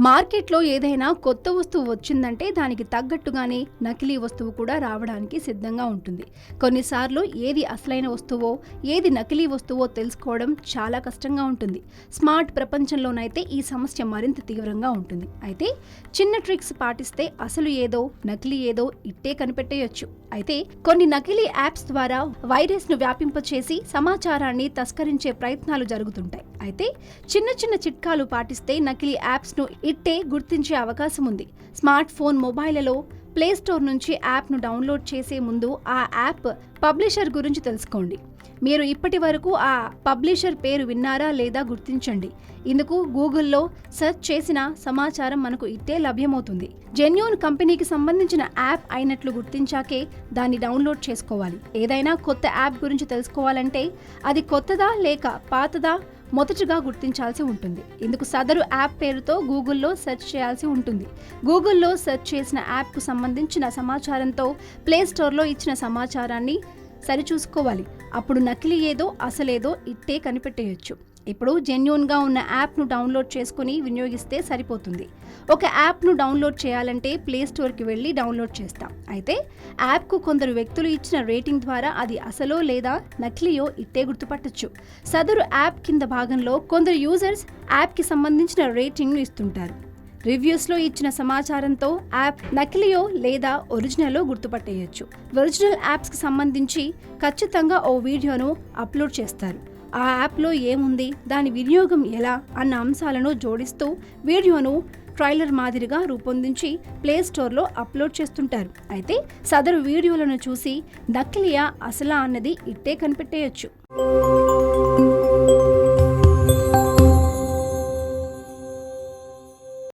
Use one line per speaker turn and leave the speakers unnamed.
మార్కెట్లో ఏదైనా కొత్త వస్తువు వచ్చిందంటే దానికి తగ్గట్టుగానే నకిలీ వస్తువు కూడా రావడానికి సిద్ధంగా ఉంటుంది. కొన్నిసార్లు ఏది అసలైన వస్తువో ఏది నకిలీ వస్తువో తెలుసుకోవడం చాలా కష్టంగా ఉంటుంది. స్మార్ట్ ప్రపంచంలోనైతే ఈ సమస్య మరింత తీవ్రంగా ఉంటుంది. అయితే చిన్న ట్రిక్స్ పాటిస్తే అసలు ఏదో నకిలీ ఏదో ఇట్టే కనిపెట్టేయొచ్చు. అయితే కొన్ని నకిలీ యాప్స్ ద్వారా వైరస్ ను వ్యాపింపచేసి సమాచారాన్ని తస్కరించే ప్రయత్నాలు జరుగుతుంటాయి. అయితే చిన్న చిన్న చిట్కాలు పాటిస్తే నకిలీ యాప్స్ ను ఇట్టే గుర్తించే అవకాశం ఉంది. స్మార్ట్ ఫోన్ మొబైల్లో ప్లే స్టోర్ నుంచి యాప్ను డౌన్లోడ్ చేసే ముందు ఆ యాప్ పబ్లిషర్ గురించి తెలుసుకోండి. మీరు ఇప్పటి వరకు ఆ పబ్లిషర్ పేరు విన్నారా లేదా గుర్తించండి. ఇందుకు గూగుల్లో సెర్చ్ చేసిన సమాచారం మనకు ఇట్టే లభ్యమవుతుంది. జెన్యూన్ కంపెనీకి సంబంధించిన యాప్ అయినట్లు గుర్తించాకే దాన్ని డౌన్లోడ్ చేసుకోవాలి. ఏదైనా కొత్త యాప్ గురించి తెలుసుకోవాలంటే అది కొత్తదా లేక పాతదా మొదటగా గుర్తించాల్సి ఉంటుంది. ఇందుకు సదరు యాప్ పేరుతో గూగుల్లో సెర్చ్ చేయాల్సి ఉంటుంది. గూగుల్లో సెర్చ్ చేసిన యాప్కు సంబంధించిన సమాచారంతో ప్లే స్టోర్లో ఇచ్చిన సమాచారాన్ని సరిచూసుకోవాలి. అప్పుడు నకిలీ ఏదో అసలేదో ఇట్టే కనిపెట్టేయొచ్చు. ఇప్పుడు జెన్యూన్గా ఉన్న యాప్ను డౌన్లోడ్ చేసుకుని వినియోగిస్తే సరిపోతుంది. ఒక యాప్ను డౌన్లోడ్ చేయాలంటే ప్లే స్టోర్కి వెళ్ళి డౌన్లోడ్ చేస్తాం. అయితే యాప్కు కొందరు వ్యక్తులు ఇచ్చిన రేటింగ్ ద్వారా అది అసలో లేదా నకిలీయో ఇట్టే గుర్తుపట్టొచ్చు. సదరు యాప్ కింద భాగంలో కొందరు యూజర్స్ యాప్కి సంబంధించిన రేటింగ్ను ఇస్తుంటారు. రివ్యూస్లో ఇచ్చిన సమాచారంతో యాప్ నకిలీయో లేదా ఒరిజినలో గుర్తుపట్టేయచ్చు. ఒరిజినల్ యాప్స్కి సంబంధించి ఖచ్చితంగా ఓ వీడియోను అప్లోడ్ చేస్తారు. ఆ యాప్లో ఏముంది, దాని వినియోగం ఎలా అన్న అంశాలను జోడిస్తూ వీడియోను ట్రైలర్ మాదిరిగా రూపొందించి ప్లే స్టోర్లో అప్లోడ్ చేస్తుంటారు. అయితే సదరు వీడియోలను చూసి నకిలీయా అసలా అన్నది ఇట్టే కనిపెట్టేయచ్చు.